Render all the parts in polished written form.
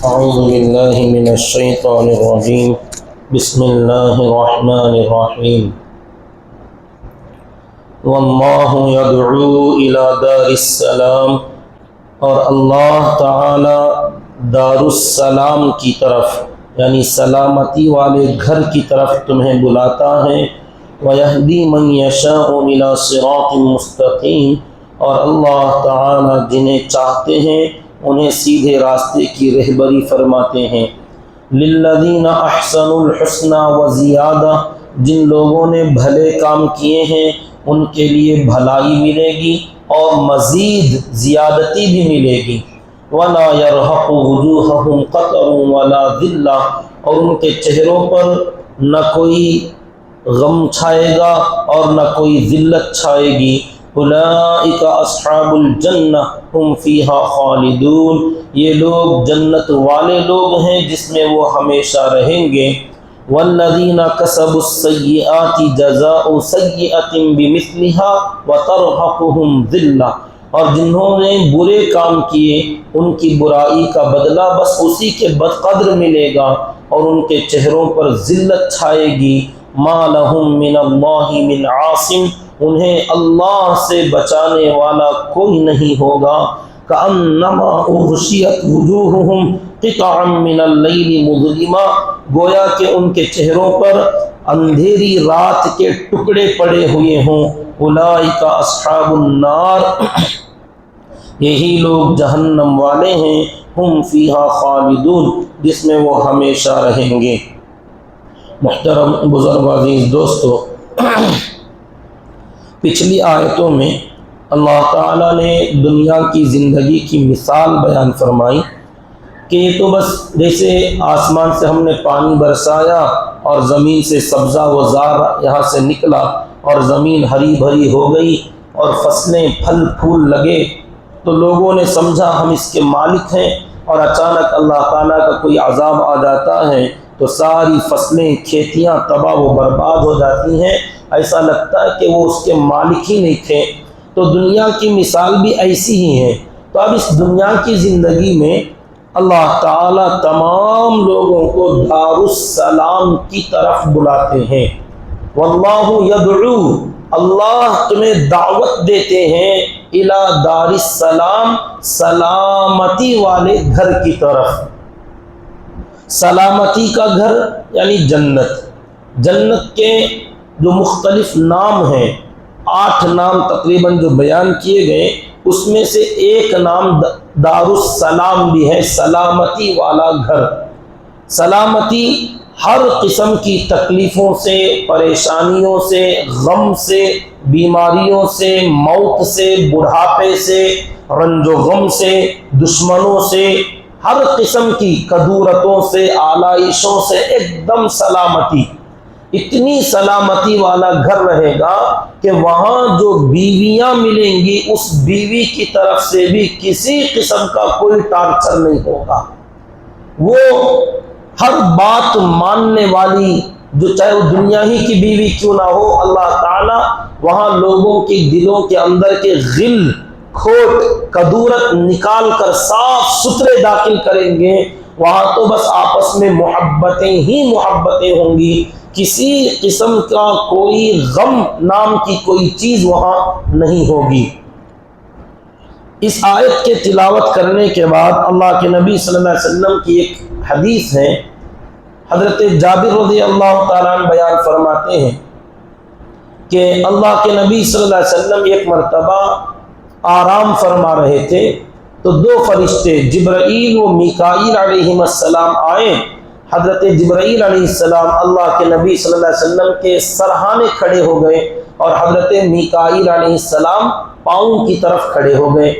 أعوذ بالله من الشيطان الرجيم بسم الله الرحمن الرحيم والله يدعو إلى دار السلام اور اللہ تعالی دار السلام کی طرف یعنی سلامتی والے گھر کی طرف تمہیں بلاتا ہے وَيَهْدِي مَنْ يَشَاءُ إِلَى صِرَاطٍ مُسْتَقِيمٍ اور اللہ تعالی جنہیں چاہتے ہیں انہیں سیدھے راستے کی رہبری فرماتے ہیں لِلَّذِينَ أَحْسَنُوا الْحُسْنَى وَزِيَادَةٌ جن لوگوں نے بھلے کام کیے ہیں ان کے لیے بھلائی ملے گی اور مزید زیادتی بھی ملے گی وَلَا يَرْهَقُ وُجُوهَهُمْ قَتَرٌ وَلَا ذِلَّةٌ اور ان کے چہروں پر نہ کوئی غم چھائے گا اور نہ کوئی ذلت چھائے گی اولئک اصحاب الجنہ ہم فیہا خالدون یہ لوگ جنت والے لوگ ہیں جس میں وہ ہمیشہ رہیں گے والذین کسبوا السیئات جزاء سیئۃ بمثلها وترہقهم ذلہ اور جنہوں نے برے کام کیے ان کی برائی کا بدلہ بس اسی کے بدقدر ملے گا اور ان کے چہروں پر ذلت چھائے گی ما لہم من اللہ من عاصم انہیں اللہ سے بچانے والا کوئی نہیں ہوگا کأنما اغشیت وجوہہم قطعا من اللیل مظلما گویا کہ ان کے چہروں پر اندھیری رات کے ٹکڑے پڑے ہوئے ہوں اولئک اصحاب النار یہی لوگ جہنم والے ہیں ہم فیہا خالدون جس میں وہ ہمیشہ رہیں گے محترم بزرگ عزیز دوستو پچھلی آیتوں میں اللہ تعالیٰ نے دنیا کی زندگی کی مثال بیان فرمائی کہ یہ تو بس جیسے آسمان سے ہم نے پانی برسایا اور زمین سے سبزہ و زار یہاں سے نکلا اور زمین ہری بھری ہو گئی اور فصلیں پھل پھول لگے تو لوگوں نے سمجھا ہم اس کے مالک ہیں اور اچانک اللہ تعالیٰ کا کوئی عذاب آ جاتا ہے تو ساری فصلیں کھیتیاں تباہ و برباد ہو جاتی ہیں ایسا لگتا ہے کہ وہ اس کے مالک ہی نہیں تھے تو دنیا کی مثال بھی ایسی ہی ہے تو اب اس دنیا کی زندگی میں اللہ تعالیٰ تمام لوگوں کو دار السلام کی طرف بلاتے ہیں واللہ یدعو اللہ تمہیں دعوت دیتے ہیں الی دار السلام سلامتی والے گھر کی طرف سلامتی کا گھر یعنی جنت جنت کے جو مختلف نام ہیں 8 نام تقریباً جو بیان کیے گئے اس میں سے ایک نام دار السلام بھی ہے سلامتی والا گھر سلامتی ہر قسم کی تکلیفوں سے پریشانیوں سے غم سے بیماریوں سے موت سے بڑھاپے سے رنج و غم سے دشمنوں سے ہر قسم کی کدورتوں سے آلائشوں سے ایک دم سلامتی اتنی سلامتی والا گھر رہے گا کہ وہاں جو بیویاں ملیں گی اس بیوی کی طرف سے بھی کسی قسم کا کوئی ٹارچر نہیں ہوگا وہ ہر بات ماننے والی جو چاہے وہ دنیا ہی کی بیوی کیوں نہ ہو اللہ تعالیٰ وہاں لوگوں کے دلوں کے اندر کے غل کھوٹ کدورت نکال کر صاف ستھرے داخل کریں گے وہاں تو بس آپس میں محبتیں ہی محبتیں ہوں گی کسی قسم کا کوئی غم نام کی کوئی چیز وہاں نہیں ہوگی اس آیت کے تلاوت کرنے کے بعد اللہ کے نبی صلی اللہ علیہ وسلم کی ایک حدیث ہے حضرت جابر رضی اللہ تعالیٰ عنہ بیان فرماتے ہیں کہ اللہ کے نبی صلی اللہ علیہ وسلم ایک مرتبہ آرام فرما رہے تھے تو 2 فرشتے جبرائیل و میکائیل علیہ السلام آئے حضرت جبرائیل علیہ السلام اللہ کے نبی صلی اللہ علیہ وسلم کے سرہانے کھڑے ہو گئے اور حضرت میکائیل علیہ السلام پاؤں کی طرف کھڑے ہو گئے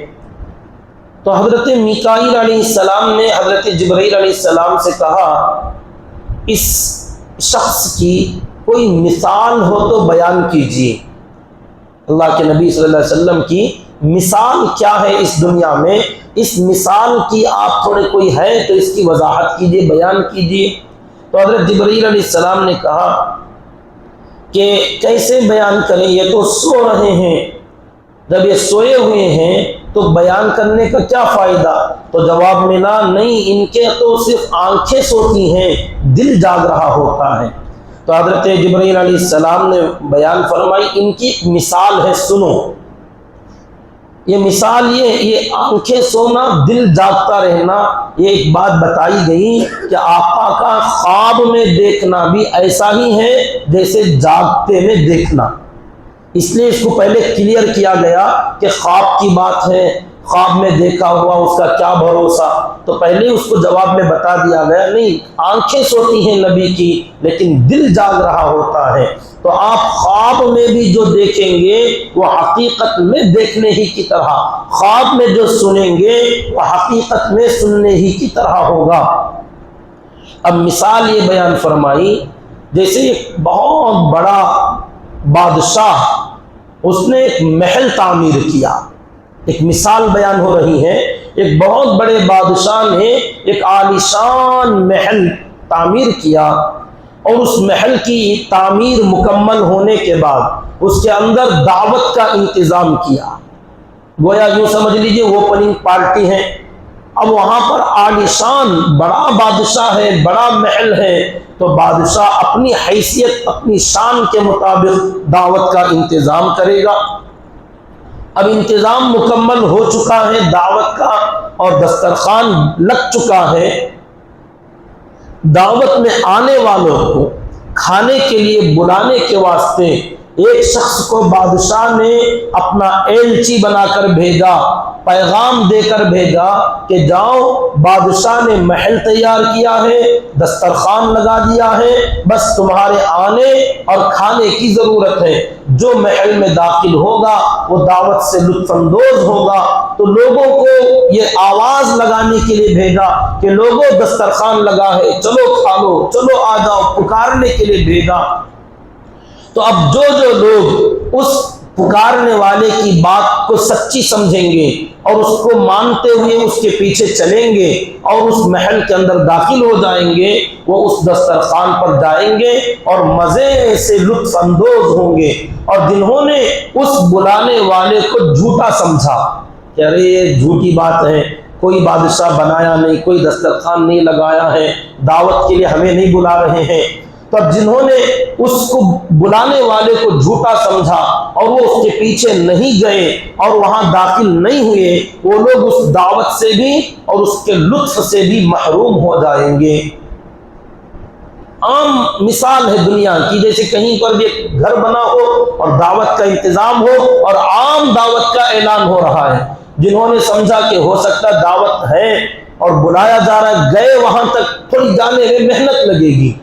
تو حضرت میکائیل علیہ السلام نے حضرت جبرائیل علیہ السلام سے کہا اس شخص کی کوئی مثال ہو تو بیان کیجیے اللہ کے نبی صلی اللہ علیہ وسلم کی مثال کیا ہے اس دنیا میں اس مثال کی آپ تھوڑے کوئی ہے تو اس کی وضاحت کیجیے بیان کیجیے تو حضرت جبرائیل علیہ السلام نے کہا کہ کیسے بیان کریں یہ تو سو رہے ہیں جب یہ سوئے ہوئے ہیں تو بیان کرنے کا کیا فائدہ؟ تو جواب ملا نہیں، ان کے تو صرف آنکھیں سوتی ہیں، دل جاگ رہا ہوتا ہے۔ تو حضرت جبرائیل علیہ السلام نے بیان فرمائی ان کی ایک مثال ہے، سنو۔ یہ مثال یہ آنکھیں سونا، دل جاگتا رہنا، یہ ایک بات بتائی گئی کہ آقا کا خواب میں دیکھنا بھی ایسا ہی ہے جیسے جاگتے میں دیکھنا۔ اس لیے اس کو پہلے کلیئر کیا گیا کہ خواب کی بات ہے، خواب میں دیکھا ہوا اس کا کیا بھروسہ، تو پہلے اس کو جواب میں بتا دیا گیا نہیں، آنکھیں سوتی ہیں نبی کی لیکن دل جاگ رہا ہوتا ہے۔ تو آپ خواب میں بھی جو دیکھیں گے وہ حقیقت میں دیکھنے ہی کی طرح، خواب میں جو سنیں گے وہ حقیقت میں سننے ہی کی طرح ہوگا۔ اب مثال یہ بیان فرمائی، جیسے ایک بہت بڑا بادشاہ، اس نے ایک محل تعمیر کیا، ایک مثال بیان ہو رہی ہے، ایک بہت بڑے بادشاہ نے ایک عالیشان محل تعمیر کیا، اور اس محل کی تعمیر مکمل ہونے کے بعد اس کے اندر دعوت کا انتظام کیا۔ گویا یوں سمجھ لیجئے اوپننگ پارٹی ہے، اب وہاں پر عالیشان بڑا بادشاہ ہے، بڑا محل ہے، تو بادشاہ اپنی حیثیت اپنی شان کے مطابق دعوت کا انتظام کرے گا۔ اب انتظام مکمل ہو چکا ہے دعوت کا، اور دسترخوان لگ چکا ہے، دعوت میں آنے والوں کو کھانے کے لیے بلانے کے واسطے ایک شخص کو بادشاہ نے اپنا ایلچی بنا کر بھیجا، پیغام دے کر بھیجا کہ جاؤ، بادشاہ نے محل تیار کیا ہے، دسترخوان لگا دیا ہے، بس تمہارے آنے اور کھانے کی ضرورت ہے۔ جو محل میں داخل ہوگا وہ دعوت سے لطف اندوز ہوگا۔ تو لوگوں کو یہ آواز لگانے کے لیے بھیجا کہ لوگوں دسترخوان لگا ہے، چلو کھا لو، چلو آ جاؤ، پکارنے کے لیے بھیجا۔ تو اب جو لوگ اس پکارنے والے کی بات کو سچی سمجھیں گے اور اس کو مانتے ہوئے اس کے پیچھے چلیں گے اور اس محل کے اندر داخل ہو جائیں گے، وہ اس دسترخوان پر جائیں گے اور مزے سے لطف اندوز ہوں گے۔ اور جنہوں نے اس بلانے والے کو جھوٹا سمجھا کہ ارے یہ جھوٹی بات ہے، کوئی بادشاہ بنایا نہیں، کوئی دسترخوان نہیں لگایا ہے، دعوت کے لیے ہمیں نہیں بلا رہے ہیں، تو اب جنہوں نے اس کو بلانے والے کو جھوٹا سمجھا اور وہ اس کے پیچھے نہیں گئے اور وہاں داخل نہیں ہوئے، وہ لوگ اس دعوت سے بھی اور اس کے لطف سے بھی محروم ہو جائیں گے۔ عام مثال ہے دنیا کی، جیسے کہیں پر بھی ایک گھر بنا ہو اور دعوت کا انتظام ہو اور عام دعوت کا اعلان ہو رہا ہے، جنہوں نے سمجھا کہ ہو سکتا دعوت ہے اور بلایا جا رہا ہے، گئے وہاں تک، تھوڑی جانے میں محنت لگے گی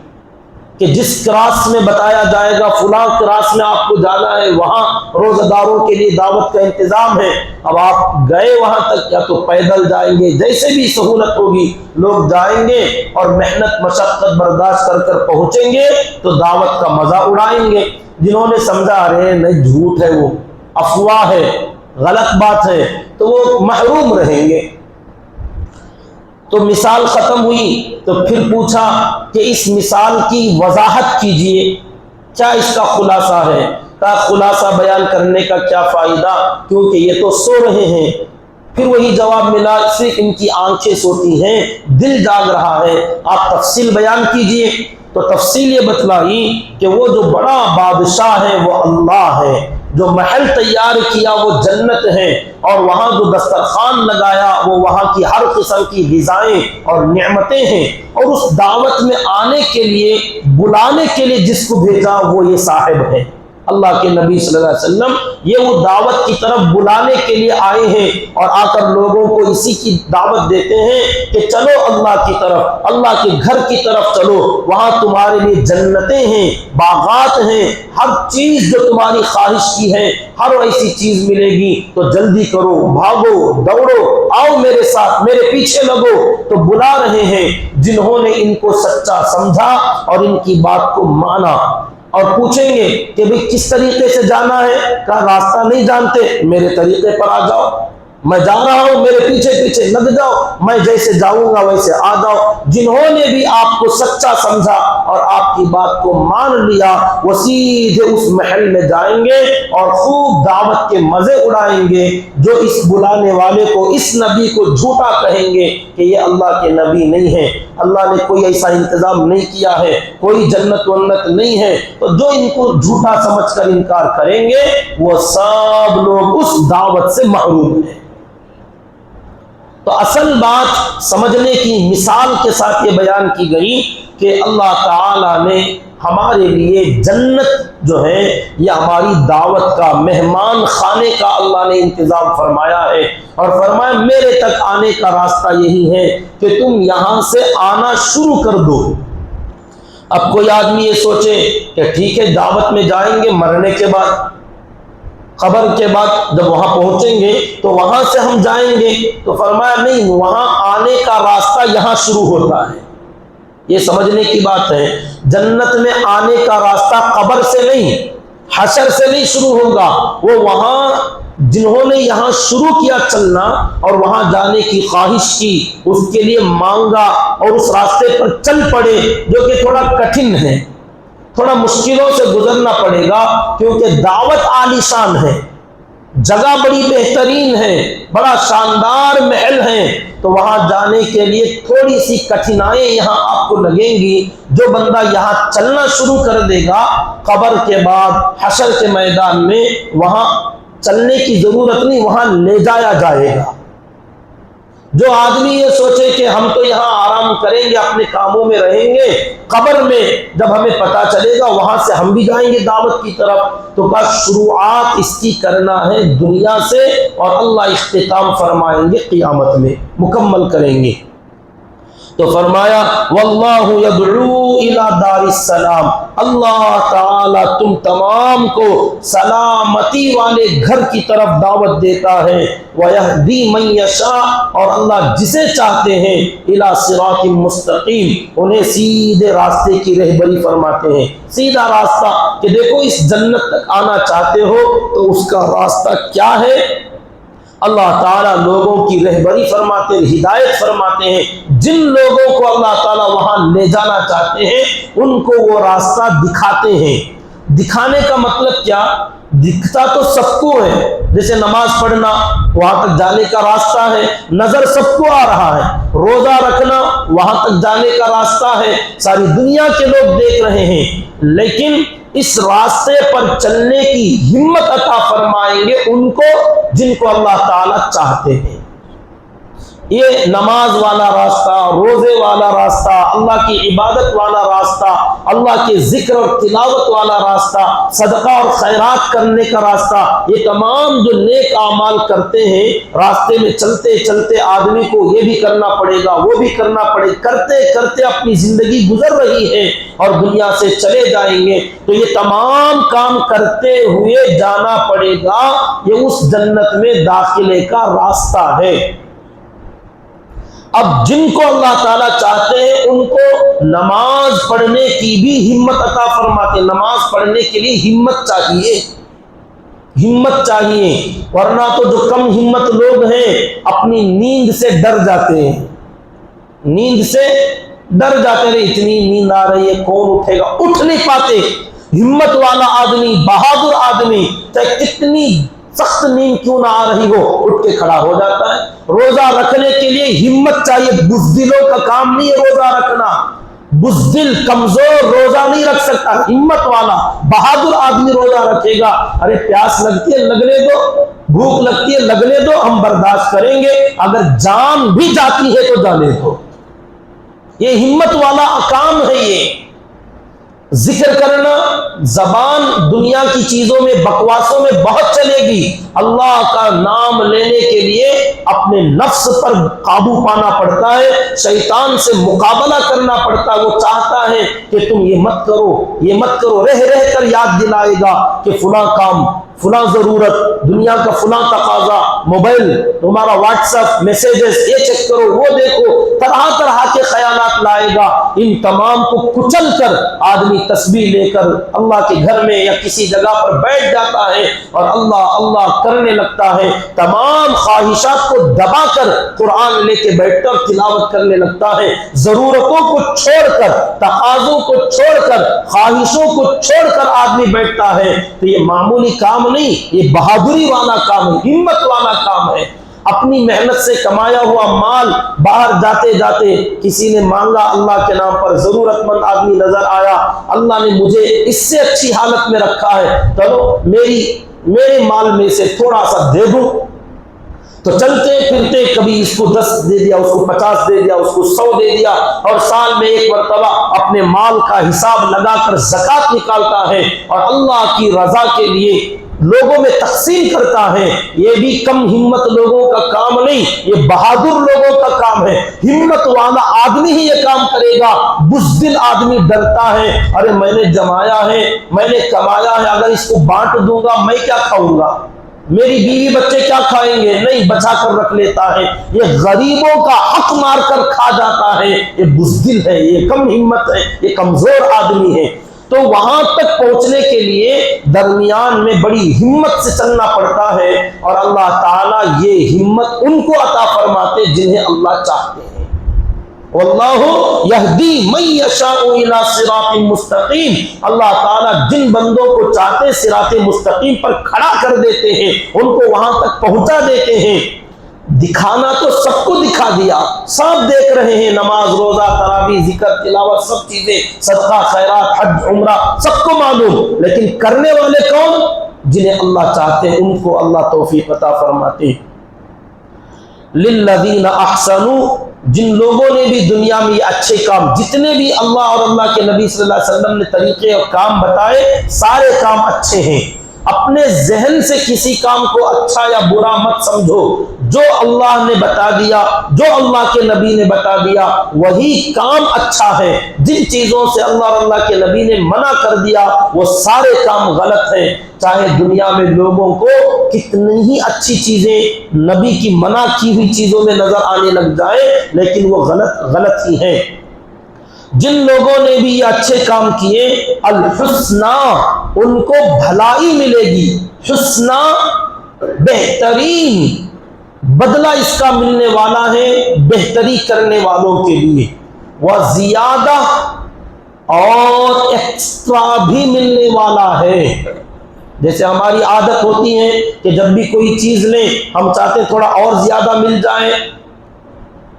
کہ جس کلاس میں بتایا جائے گا فلاں کلاس میں آپ کو جانا ہے، وہاں روزہ داروں کے لیے دعوت کا انتظام ہے، اب آپ گئے وہاں تک، یا تو پیدل جائیں گے، جیسے بھی سہولت ہوگی لوگ جائیں گے اور محنت مشقت برداشت کر کر پہنچیں گے تو دعوت کا مزہ اڑائیں گے۔ جنہوں نے سمجھا رہے نہیں جھوٹ ہے، وہ افواہ ہے، غلط بات ہے، تو وہ محروم رہیں گے۔ تو مثال ختم ہوئی، تو پھر پوچھا کہ اس مثال کی وضاحت کیجئے، کیا اس کا خلاصہ ہے؟ کہا خلاصہ بیان کرنے کا کیا فائدہ، کیونکہ یہ تو سو رہے ہیں۔ پھر وہی جواب ملا، صرف ان کی آنکھیں سوتی ہیں، دل جاگ رہا ہے، آپ تفصیل بیان کیجئے۔ تو تفصیل یہ بتلائی کہ وہ جو بڑا بادشاہ ہے وہ اللہ ہے، جو محل تیار کیا وہ جنت ہے، اور وہاں جو دسترخوان لگایا وہ وہاں کی ہر قسم کی غذائیں اور نعمتیں ہیں، اور اس دعوت میں آنے کے لیے بلانے کے لیے جس کو بھیجا وہ یہ صاحب ہے، اللہ کے نبی صلی اللہ علیہ وسلم۔ یہ وہ دعوت کی طرف بلانے کے لیے آئے ہیں اور آ کر لوگوں کو اسی کی دعوت دیتے ہیں کہ چلو اللہ کی طرف، اللہ کے گھر کی طرف چلو، وہاں تمہارے لیے جنتیں ہیں، باغات ہیں، ہر چیز جو تمہاری خواہش کی ہے ہر ایسی چیز ملے گی، تو جلدی کرو، بھاگو، دوڑو، آؤ میرے ساتھ، میرے پیچھے لگو۔ تو بلا رہے ہیں جنہوں نے ان کو سچا سمجھا اور ان کی بات کو مانا۔ اور پوچھیں گے کہ بھئی کس طریقے سے جانا ہے؟ کہا راستہ نہیں جانتے، میرے طریقے پر آ جاؤ، میں جا رہا ہوں، میرے پیچھے پیچھے لگ جاؤ، میں جیسے جاؤں گا ویسے آ جاؤ۔ جنہوں نے بھی آپ کو سچا سمجھا اور آپ کی بات کو مان لیا، وہ سیدھے اس محل میں جائیں گے اور خوب دعوت کے مزے اڑائیں گے۔ جو اس بلانے والے کو، اس نبی کو جھوٹا کہیں گے کہ یہ اللہ کے نبی نہیں ہے، اللہ نے کوئی ایسا انتظام نہیں کیا ہے، کوئی جنت ونت نہیں ہے، تو جو ان کو جھوٹا سمجھ کر انکار کریں گے وہ سب لوگ اس دعوت سے محروم ہیں۔ تو اصل بات سمجھنے کی مثال کے ساتھ یہ بیان کی گئی کہ اللہ تعالیٰ نے ہمارے لیے جنت جو ہے یہ ہماری دعوت کا، مہمان خانے کا اللہ نے انتظام فرمایا ہے، اور فرمایا میرے تک آنے کا راستہ یہی ہے کہ تم یہاں سے آنا شروع کر دو۔ اب کوئی آدمی یہ سوچے کہ ٹھیک ہے دعوت میں جائیں گے، مرنے کے بعد، قبر کے بعد جب وہاں پہنچیں گے تو وہاں سے ہم جائیں گے، تو فرمایا نہیں، وہاں آنے کا راستہ یہاں شروع ہوتا ہے۔ یہ سمجھنے کی بات ہے، جنت میں آنے کا راستہ قبر سے نہیں، حشر سے نہیں شروع ہوگا، وہ وہاں جنہوں نے یہاں شروع کیا چلنا اور وہاں جانے کی خواہش کی، اس کے لیے مانگا اور اس راستے پر چل پڑے جو کہ تھوڑا کٹھن ہے، تھوڑا مشکلوں سے گزرنا پڑے گا، کیونکہ دعوت عالی شان ہے، جگہ بڑی بہترین ہے، بڑا شاندار محل ہے، تو وہاں جانے کے لیے تھوڑی سی کٹھنائیں یہاں آپ کو لگیں گی۔ جو بندہ یہاں چلنا شروع کر دے گا، قبر کے بعد حشر کے میدان میں وہاں چلنے کی ضرورت نہیں، وہاں لے جایا جائے گا۔ جو آدمی یہ سوچے کہ ہم تو یہاں آرام کریں گے، اپنے کاموں میں رہیں گے، قبر میں جب ہمیں پتہ چلے گا وہاں سے ہم بھی جائیں گے دعوت کی طرف، تو بس شروعات اس کی کرنا ہے دنیا سے، اور اللہ اختتام فرمائیں گے قیامت میں، مکمل کریں گے۔ تو فرمایا واللہ یدعو الی دار السلام، اللہ تعالی تم تمام کو سلامتی والے گھر کی طرف دعوت دیتا ہے، ویہدی من یشاء، اور اللہ جسے چاہتے ہیں، الی صراط مستقیم، انہیں سیدھے راستے کی رہبری فرماتے ہیں۔ سیدھا راستہ کہ دیکھو اس جنت تک آنا چاہتے ہو تو اس کا راستہ کیا ہے، اللہ تعالیٰ لوگوں کی رہبری فرماتے ہیں، ہدایت فرماتے ہیں۔ جن لوگوں کو اللہ تعالیٰ وہاں لے جانا چاہتے ہیں ان کو وہ راستہ دکھاتے ہیں۔ دکھانے کا مطلب کیا؟ دکھتا تو سب کو ہے، جیسے نماز پڑھنا وہاں تک جانے کا راستہ ہے، نظر سب کو آ رہا ہے، روزہ رکھنا وہاں تک جانے کا راستہ ہے، ساری دنیا کے لوگ دیکھ رہے ہیں، لیکن اس راستے پر چلنے کی ہمت عطا فرمائیں گے ان کو جن کو اللہ تعالیٰ چاہتے ہیں۔ یہ نماز والا راستہ، روزے والا راستہ، اللہ کی عبادت والا راستہ، اللہ کے ذکر اور تلاوت والا راستہ، صدقہ اور خیرات کرنے کا راستہ، یہ تمام جو نیک اعمال کرتے ہیں، راستے میں چلتے چلتے آدمی کو یہ بھی کرنا پڑے گا، وہ بھی کرنا پڑے گا، کرتے کرتے اپنی زندگی گزر رہی ہے اور دنیا سے چلے جائیں گے، تو یہ تمام کام کرتے ہوئے جانا پڑے گا، یہ اس جنت میں داخلے کا راستہ ہے۔ اب جن کو اللہ تعالیٰ چاہتے ہیں ان کو نماز پڑھنے کی بھی ہمت عطا فرماتے ہیں۔ نماز پڑھنے کے لیے ہمت چاہیے، ہمت چاہیے، ورنہ تو جو کم ہمت لوگ ہیں اپنی نیند سے ڈر جاتے ہیں، نیند سے ڈر جاتے ہیں، اتنی نیند آ رہی ہے کون اٹھے گا، اٹھ نہیں پاتے۔ ہمت والا آدمی، بہادر آدمی، چاہے کتنی سخت نیند کیوں نہ آ رہی ہو، اٹھ کے کھڑا ہو جاتا ہے۔ روزہ رکھنے کے لیے ہمت چاہیے، بزدلوں کا کام نہیں ہے روزہ رکھنا، بزدل کمزور روزہ نہیں رکھ سکتا، ہمت والا بہادر آدمی روزہ رکھے گا۔ ارے پیاس لگتی ہے لگنے دو، بھوک لگتی ہے لگنے دو، ہم برداشت کریں گے، اگر جان بھی جاتی ہے تو جانے دو۔ یہ ہمت والا کام ہے۔ یہ ذکر کرنا، زبان دنیا کی چیزوں میں، بکواسوں میں بہت چلے گی، اللہ کا نام لینے کے لیے اپنے نفس پر قابو پانا پڑتا ہے، شیطان سے مقابلہ کرنا پڑتا ہے۔ وہ چاہتا ہے کہ تم یہ مت کرو، یہ مت کرو، رہ رہ کر یاد دلائے گا کہ فلاں کام، فلاں ضرورت، دنیا کا فلاں تقاضا، موبائل تمہارا، واٹس ایپ میسیجز، یہ چیک کرو، وہ دیکھو، طرح طرح کے خیالات لائے گا۔ ان تمام کو کچل کر آدمی تسبیح لے کر اللہ کے گھر میں یا کسی جگہ پر بیٹھ جاتا ہے اور اللہ اللہ کرنے لگتا ہے، تمام خواہشات کو دبا کر قرآن لے کے بیٹھ کر تلاوت کرنے لگتا ہے، ضرورتوں کو چھوڑ کر، تقاضوں کو چھوڑ کر، خواہشوں کو چھوڑ کر آدمی بیٹھتا ہے، تو یہ معمولی کام نہیں، یہ بہادری والا کام ہے، ہمت والا کام ہے۔ اپنی محنت سے کمایا ہوا مال باہر جاتے جاتے کسی نے مانگا اللہ کے نام پر، ضرورت مند آدمی نظر آیا، اللہ نے مجھے اس سے اچھی حالت میں رکھا ہے، چلو میرے مال میں سے تھوڑا سا دے دوں، تو چلتے پھرتے کبھی اس کو 10 دے دیا، اس کو 50 دے دیا، اس کو 100 دے دیا، اور سال میں ایک مرتبہ اپنے مال کا حساب لگا کر زکوٰۃ نکالتا ہے اور اللہ کی رضا کے لیے لوگوں میں تقسیم کرتا ہے۔ یہ بھی کم ہمت لوگوں کا کام نہیں، یہ بہادر لوگوں کا کام ہے۔ ہمت والا آدمی ہی یہ کام کرے گا، بزدل آدمی ڈرتا ہے، ارے میں نے جمایا ہے، میں نے کمایا ہے، اگر اس کو بانٹ دوں گا میں کیا کھاؤں گا، میری بیوی بچے کیا کھائیں گے، نہیں بچا کر رکھ لیتا ہے۔ یہ غریبوں کا حق مار کر کھا جاتا ہے، یہ بزدل ہے، یہ کم ہمت ہے، یہ کمزور آدمی ہے۔ تو وہاں تک پہنچنے کے لیے درمیان میں بڑی ہمت سے چلنا پڑتا ہے، اور اللہ تعالیٰ یہ ہمت ان کو عطا فرماتے جنہیں اللہ چاہتے ہیں۔ واللہ یہدی من یشاء الی صراط مستقیم، اللہ تعالیٰ جن بندوں کو چاہتے صراط مستقیم پر کھڑا کر دیتے ہیں، ان کو وہاں تک پہنچا دیتے ہیں۔ دکھانا تو سب کو دکھا دیا، سب دیکھ رہے ہیں، نماز روزہ تراویح ذکر تلاوت سب چیزیں، صدقہ خیرات حج عمرہ سب کو معلوم، لیکن کرنے والے کون؟ جنہیں اللہ چاہتے ہیں ان کو اللہ توفیق عطا فرماتے ہیں۔ للذین احسنوا، جن لوگوں نے بھی دنیا میں یہ اچھے کام، جتنے بھی اللہ اور اللہ کے نبی صلی اللہ علیہ وسلم نے طریقے اور کام بتائے، سارے کام اچھے ہیں۔ اپنے ذہن سے کسی کام کو اچھا یا برا مت سمجھو، جو اللہ نے بتا دیا، جو اللہ کے نبی نے بتا دیا وہی کام اچھا ہے۔ جن چیزوں سے اللہ اور اللہ کے نبی نے منع کر دیا وہ سارے کام غلط ہیں، چاہے دنیا میں لوگوں کو کتنی ہی اچھی چیزیں نبی کی منع کی ہوئی چیزوں میں نظر آنے لگ جائیں، لیکن وہ غلط ہی ہیں۔ جن لوگوں نے بھی یہ اچھے کام کیے، الحسنہ، ان کو بھلائی ملے گی، حسنہ بہترین بدلہ اس کا ملنے والا ہے بہتری کرنے والوں کے لیے، وزیادہ، اور ایکسٹرا بھی ملنے والا ہے۔ جیسے ہماری عادت ہوتی ہے کہ جب بھی کوئی چیز لیں ہم چاہتے تھوڑا اور زیادہ مل جائے،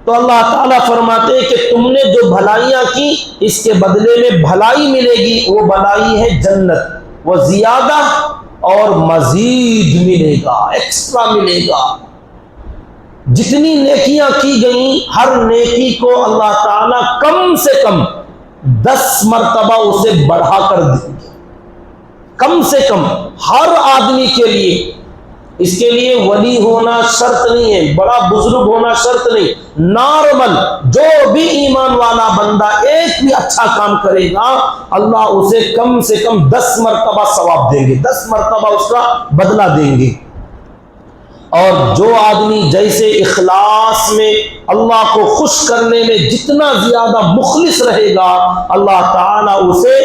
تو اللہ تعالیٰ فرماتے ہیں کہ تم نے جو بھلائیاں کی اس کے بدلے میں بھلائی ملے گی، وہ بھلائی ہے جنت، وہ زیادہ اور مزید ملے گا، ایکسٹرا ملے گا۔ جتنی نیکیاں کی گئیں ہر نیکی کو اللہ تعالیٰ کم سے کم 10 مرتبہ اسے بڑھا کر دیں گے، کم سے کم ہر آدمی کے لیے۔ اس کے لیے ولی ہونا شرط نہیں ہے، بڑا بزرگ ہونا شرط نہیں، نارمل جو بھی ایمان والا بندہ ایک بھی اچھا کام کرے گا اللہ اسے کم سے کم 10 مرتبہ ثواب دیں گے، 10 مرتبہ اس کا بدلہ دیں گے۔ اور جو آدمی جیسے اخلاص میں اللہ کو خوش کرنے میں جتنا زیادہ مخلص رہے گا، اللہ تعالیٰ اسے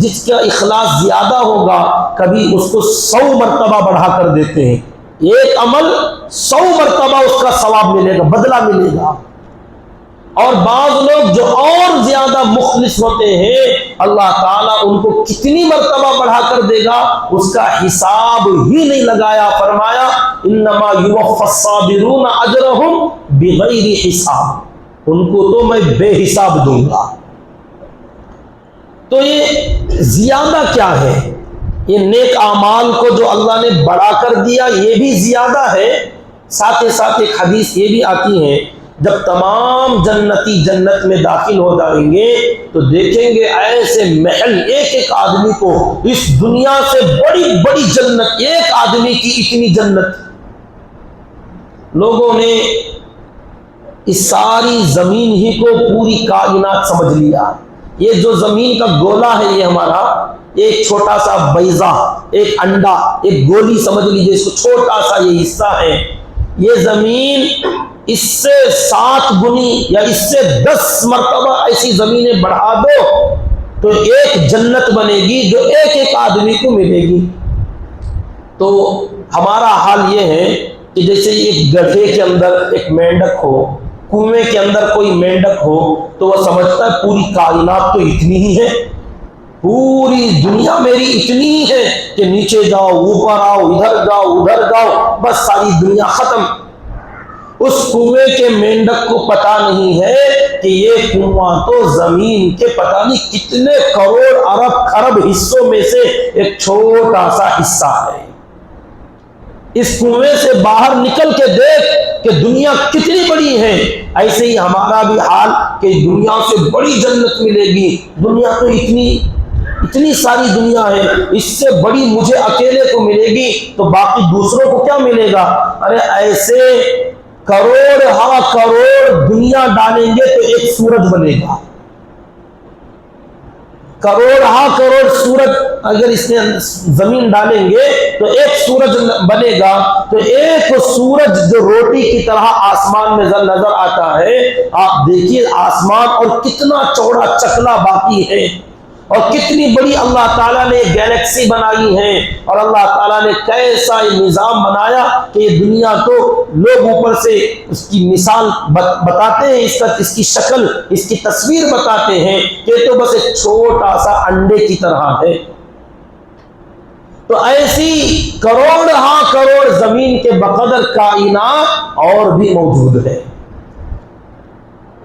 جس کا اخلاص زیادہ ہوگا کبھی اس کو 100 مرتبہ بڑھا کر دیتے ہیں، ایک عمل 100 مرتبہ اس کا ثواب ملے گا، بدلہ ملے گا۔ اور بعض لوگ جو اور زیادہ مخلص ہوتے ہیں اللہ تعالیٰ ان کو کتنی مرتبہ بڑھا کر دے گا اس کا حساب ہی نہیں لگایا، فرمایا انما یوفی الصابرون اجرہم بغیر حساب، ان کو تو میں بے حساب دوں گا۔ تو یہ زیادہ کیا ہے؟ یہ نیک اعمال کو جو اللہ نے بڑھا کر دیا یہ بھی زیادہ ہے۔ ساتھ ہی ساتھ ایک حدیث یہ بھی آتی ہے جب تمام جنتی جنت میں داخل ہو جائیں گے تو دیکھیں گے ایسے محل، ایک ایک آدمی کو اس دنیا سے بڑی بڑی جنت، ایک آدمی کی اتنی جنت۔ لوگوں نے اس ساری زمین ہی کو پوری کائنات سمجھ لیا۔ یہ جو زمین کا گولا ہے یہ ہمارا ایک چھوٹا سا بیضہ، ایک انڈا، ایک گولی سمجھ لیجیے، اس کو چھوٹا سا یہ حصہ ہے۔ یہ زمین اس سے 7 گنی یا اس سے 10 مرتبہ ایسی زمینیں بڑھا دو تو ایک جنت بنے گی جو ایک ایک آدمی کو ملے گی۔ تو ہمارا حال یہ ہے کہ جیسے ایک گدھے کے اندر ایک مینڈک ہو، کنویں کے اندر کوئی مینڈک ہو تو وہ سمجھتا ہے پوری کائنات تو اتنی ہی ہے، پوری دنیا میری اتنی ہی ہے کہ نیچے جاؤ اوپر آؤ ادھر جاؤ ادھر جاؤ بس ساری دنیا ختم۔ اس کنویں کے مینڈک کو پتا نہیں ہے کہ یہ کنواں تو زمین کے پتہ نہیں کتنے کروڑ ارب خرب حصوں میں سے ایک چھوٹا سا حصہ ہے۔ اس کنویں سے باہر نکل کے دیکھ کہ دنیا کتنی بڑی ہے۔ ایسے ہی ہمارا بھی حال کہ دنیا سے بڑی جنت ملے گی، دنیا تو اتنی ساری دنیا ہے، اس سے بڑی مجھے اکیلے کو ملے گی تو باقی دوسروں کو کیا ملے گا؟ ارے ایسے کروڑ ہاں کروڑ دنیا ڈالیں گے تو ایک سورج بنے گا، کروڑ ہاں کروڑ سورج اگر اس میں زمین ڈالیں گے تو ایک سورج بنے گا۔ تو ایک سورج جو روٹی کی طرح آسمان میں نظر آتا ہے، آپ دیکھیے آسمان اور کتنا چوڑا چکلا باقی ہے، اور کتنی بڑی اللہ تعالیٰ نے گیلیکسی بنائی ہے، اور اللہ تعالیٰ نے کیسا نظام بنایا کہ یہ دنیا تو لوگ اوپر سے اس کی مثال بتاتے ہیں، اس کی شکل اس کی تصویر بتاتے ہیں کہ تو بس ایک چھوٹا سا انڈے کی طرح ہے۔ تو ایسی کروڑ ہاں کروڑ زمین کے بقدر کائنات اور بھی موجود ہے۔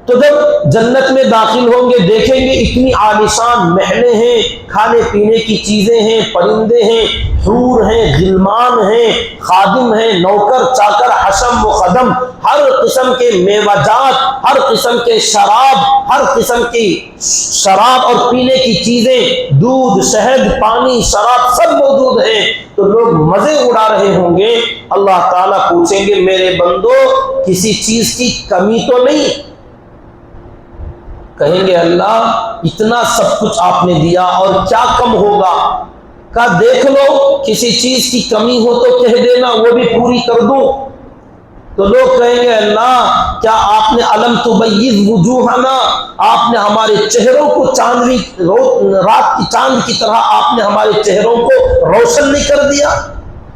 تو جب جنت میں داخل ہوں گے دیکھیں گے اتنی عالیشان محلیں ہیں، کھانے پینے کی چیزیں ہیں، پرندے ہیں، حور ہیں، غلمان ہیں، خادم ہیں، نوکر چاکر، حشم و خدم، ہر قسم کے میوہ جات، ہر قسم کے شراب، ہر قسم کی شراب اور پینے کی چیزیں، دودھ شہد پانی شراب سب موجود ہیں۔ تو لوگ مزے اڑا رہے ہوں گے، اللہ تعالیٰ پوچھیں گے میرے بندو کسی چیز کی کمی تو نہیں؟ کہیں گے اللہ اتنا سب کچھ آپ نے دیا اور کیا کم ہوگا؟ کہا دیکھ لو کسی چیز کی کمی ہو تو کہہ دینا وہ بھی پوری کر دوں۔ تو لوگ کہیں گے اللہ کیا آپ نے علم تبیض وجوہنا، آپ نے ہمارے چہروں کو چاندنی رات کی چاند کی طرح آپ نے ہمارے چہروں کو روشن نہیں کر دیا؟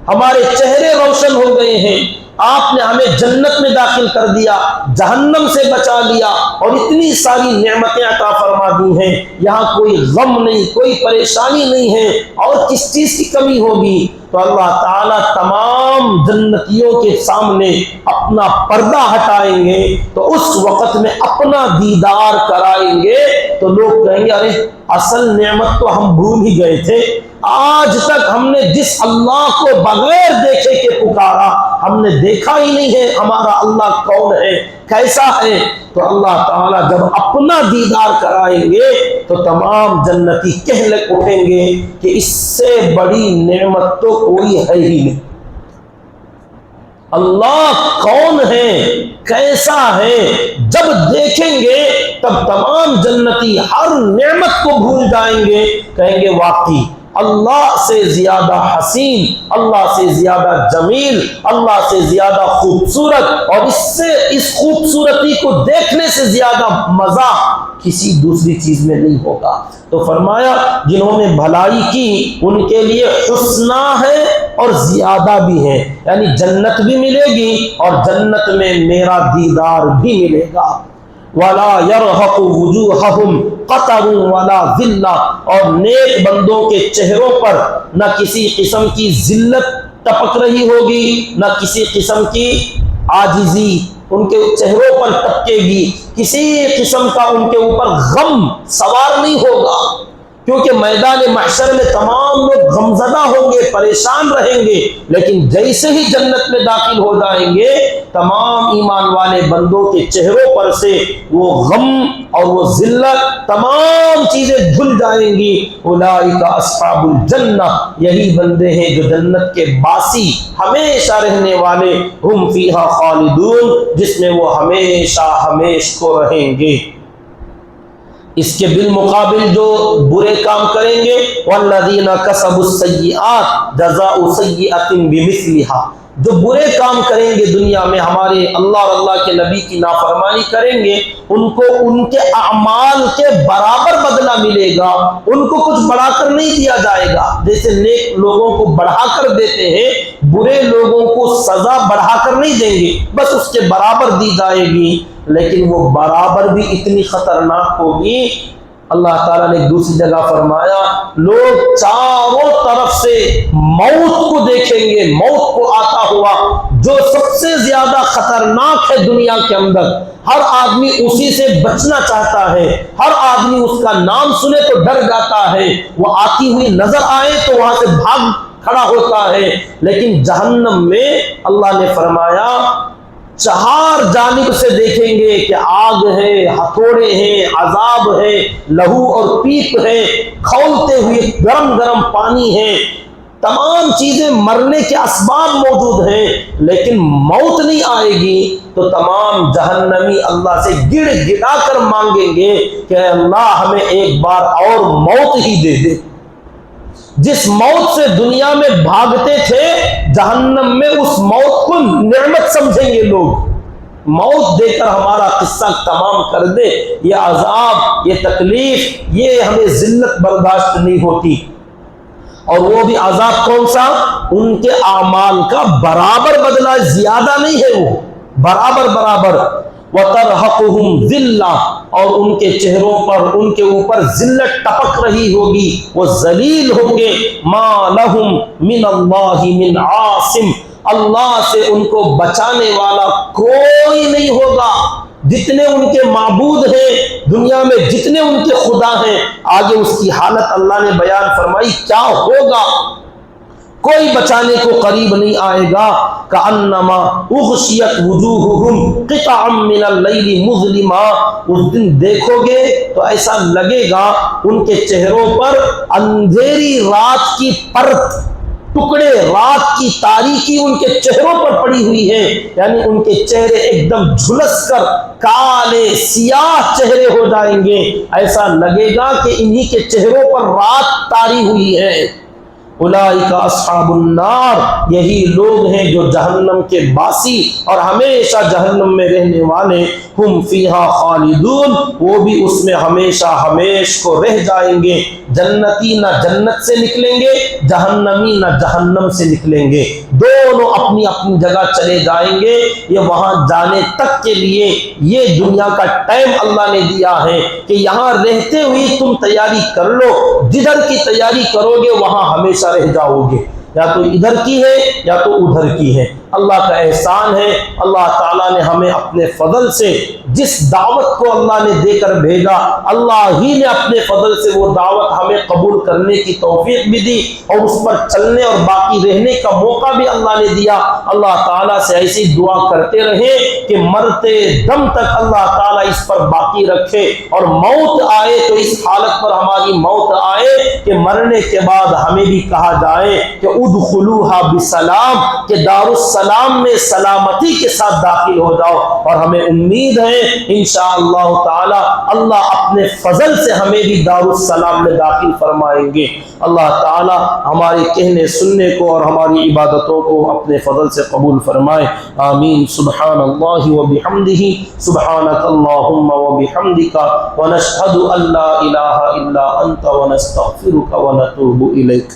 ہمارے چہرے روشن ہو گئے ہیں، آپ نے ہمیں جنت میں داخل کر دیا، جہنم سے بچا لیا، اور اتنی ساری نعمتیں عطا فرما دی ہیں، یہاں کوئی غم نہیں کوئی پریشانی نہیں ہے، اور کس چیز کی کمی ہوگی؟ تو اللہ تعالیٰ تمام جنتیوں کے سامنے اپنا پردہ ہٹائیں گے تو اس وقت میں اپنا دیدار کرائیں گے تو لوگ کہیں گے ارے اصل نعمت تو ہم بھول ہی گئے تھے، آج تک ہم نے جس اللہ کو بغیر دیکھے کے پکارا ہم نے دیکھا ہی نہیں ہے ہمارا اللہ کون ہے کیسا ہے۔ تو اللہ تعالیٰ جب اپنا دیدار کرائیں گے تو تمام جنتی کہنے اٹھیں گے کہ اس سے بڑی نعمت تو کوئی ہے ہی نہیں، اللہ کون ہے کیسا ہے؟ جب دیکھیں گے تب تمام جنتی ہر نعمت کو بھول جائیں گے، کہیں گے واقعی اللہ سے زیادہ حسین، اللہ سے زیادہ جمیل، اللہ سے زیادہ خوبصورت، اور اس خوبصورتی کو دیکھنے سے زیادہ مزہ کسی دوسری چیز میں نہیں ہوگا۔ تو فرمایا جنہوں نے بھلائی کی ان کے لیے حسنہ ہے اور زیادہ بھی ہے، یعنی جنت بھی ملے گی اور جنت میں میرا دیدار بھی ملے گا۔ وَلَا يَرْهَقُ وُجُوهَهُمْ قَتَرٌ وَلَا ذِلَّةٌ، اور نیک بندوں کے چہروں پر نہ کسی قسم کی ذلت ٹپک رہی ہوگی نہ کسی قسم کی عاجزی ان کے چہروں پر ٹپکے گی، کسی قسم کا ان کے اوپر غم سوار نہیں ہوگا، کیونکہ میدان محشر میں تمام لوگ غمزدہ ہوں گے پریشان رہیں گے، لیکن جیسے ہی جنت میں داخل ہو جائیں گے تمام ایمان والے بندوں کے چہروں پر سے وہ غم اور وہ ذلت تمام چیزیں دھل جائیں گی۔ اولئک اصحاب الجنہ، یہی بندے ہیں جو جنت کے باسی ہمیشہ رہنے والے، ہم فیہا خالدون، جس میں وہ ہمیشہ ہمیشہ کو رہیں گے۔ اس کے بالمقابل جو برے کام کریں گے والذین کسبوا السیئات جزاء سیئۃ بمثلھا، جو برے کام کریں گے دنیا میں، ہمارے اللہ اور اللہ کے نبی کی نافرمانی کریں گے، ان کو ان کے اعمال کے برابر بدلہ ملے گا، ان کو کچھ بڑھا کر نہیں دیا جائے گا۔ جیسے نیک لوگوں کو بڑھا کر دیتے ہیں، برے لوگوں کو سزا بڑھا کر نہیں دیں گے، بس اس کے برابر دی جائے گی، لیکن وہ برابر بھی اتنی خطرناک ہوگی۔ اللہ تعالیٰ نے ایک دوسری جگہ فرمایا، لوگ چاروں طرف سے موت کو دیکھیں گے، موت کو آتا ہوا، جو سب سے زیادہ خطرناک ہے دنیا کے اندر۔ ہر آدمی اسی سے بچنا چاہتا ہے، ہر آدمی اس کا نام سنے تو ڈر جاتا ہے، وہ آتی ہوئی نظر آئے تو وہاں سے بھاگ کھڑا ہوتا ہے۔ لیکن جہنم میں اللہ نے فرمایا چار جانب سے دیکھیں گے کہ آگ ہے، ہتھوڑے ہیں، عذاب ہے، لہو اور پیپ ہے، کھولتے ہوئے گرم گرم پانی ہے، تمام چیزیں مرنے کے اسباب موجود ہیں، لیکن موت نہیں آئے گی۔ تو تمام جہنمی اللہ سے گڑ گڑا کر مانگیں گے کہ اے اللہ ہمیں ایک بار اور موت ہی دے دے۔ جس موت سے دنیا میں بھاگتے تھے، جہنم میں اس موت کو نعمت سمجھیں گے لوگ۔ موت دے کر ہمارا قصہ تمام کر دے، یہ عذاب، یہ تکلیف، یہ ہمیں ذلت برداشت نہیں ہوتی۔ اور وہ بھی عذاب کون سا؟ ان کے اعمال کا برابر بدلہ، زیادہ نہیں ہے، وہ برابر برابر۔ وَتَرْحَقُهُمْ ذِلَّةٌ، اور ان کے چہروں پر، ان کے اوپر ذلت ٹپک رہی ہوگی، وہ ذلیل ہوں گے۔ مَا لَهُمْ مِنَ اللَّهِ مِنْ عَاصِمٍ، اللہ سے ان کو بچانے والا کوئی نہیں ہوگا۔ جتنے ان کے معبود ہیں دنیا میں، جتنے ان کے خدا ہیں، آگے اس کی حالت اللہ نے بیان فرمائی کیا ہوگا۔ کوئی بچانے کو قریب نہیں آئے گا۔ کأنما اغشیت وجوہہم قطعا من اللیل مظلما، اس دن دیکھو گے تو ایسا لگے گا ان کے چہروں پر اندھیری رات کی پرت، ٹکڑے رات کی تاریکی ان کے چہروں پر پڑی ہوئی ہے، یعنی ان کے چہرے ایک دم جھلس کر کالے سیاہ چہرے ہو جائیں گے، ایسا لگے گا کہ انہی کے چہروں پر رات تاری ہوئی ہے۔ اولئک اصحاب النار، یہی لوگ ہیں جو جہنم کے باسی اور ہمیشہ جہنم میں رہنے والے۔ ہم فیہا خالدون، وہ بھی اس میں ہمیشہ ہمیش کو رہ جائیں گے۔ جنتی نہ جنت سے نکلیں گے، جہنمی نہ جہنم سے نکلیں گے، دونوں اپنی اپنی جگہ چلے جائیں گے۔ یہ وہاں جانے تک کے لیے یہ دنیا کا ٹائم اللہ نے دیا ہے کہ یہاں رہتے ہوئے تم تیاری کر لو، جدھر کی تیاری کرو گے وہاں ہمیشہ رہ جاؤ گے، یا تو ادھر کی ہے یا تو ادھر کی ہے۔ اللہ کا احسان ہے، اللہ تعالیٰ نے ہمیں اپنے فضل سے جس دعوت کو اللہ نے دے کر بھیجا، اللہ ہی نے اپنے فضل سے وہ دعوت ہمیں قبول کرنے کی توفیق بھی دی، اور اس پر چلنے اور باقی رہنے کا موقع بھی اللہ نے دیا۔ اللہ تعالیٰ سے ایسی دعا کرتے رہے کہ مرتے دم تک اللہ تعالیٰ اس پر باقی رکھے، اور موت آئے تو اس حالت پر ہماری موت آئے کہ مرنے کے بعد ہمیں بھی کہا جائے کہ ادخلوہا بسلام، کہ دار السلام میں سلامتی کے ساتھ داخل ہو جاؤ۔ اور ہمیں امید ہے انشاءاللہ تعالی اللہ اپنے فضل سے ہمیں بھی دار السلام میں داخل فرمائیں گے۔ اللہ تعالی ہمارے کہنے سننے کو اور ہماری عبادتوں کو اپنے فضل سے قبول فرمائے، آمین۔ سبحان اللہ و بحمدہ، سبحانک اللہم و بحمدک، ونشہد ان لا الہ الا انت ونستغفرک ونتوب الیک۔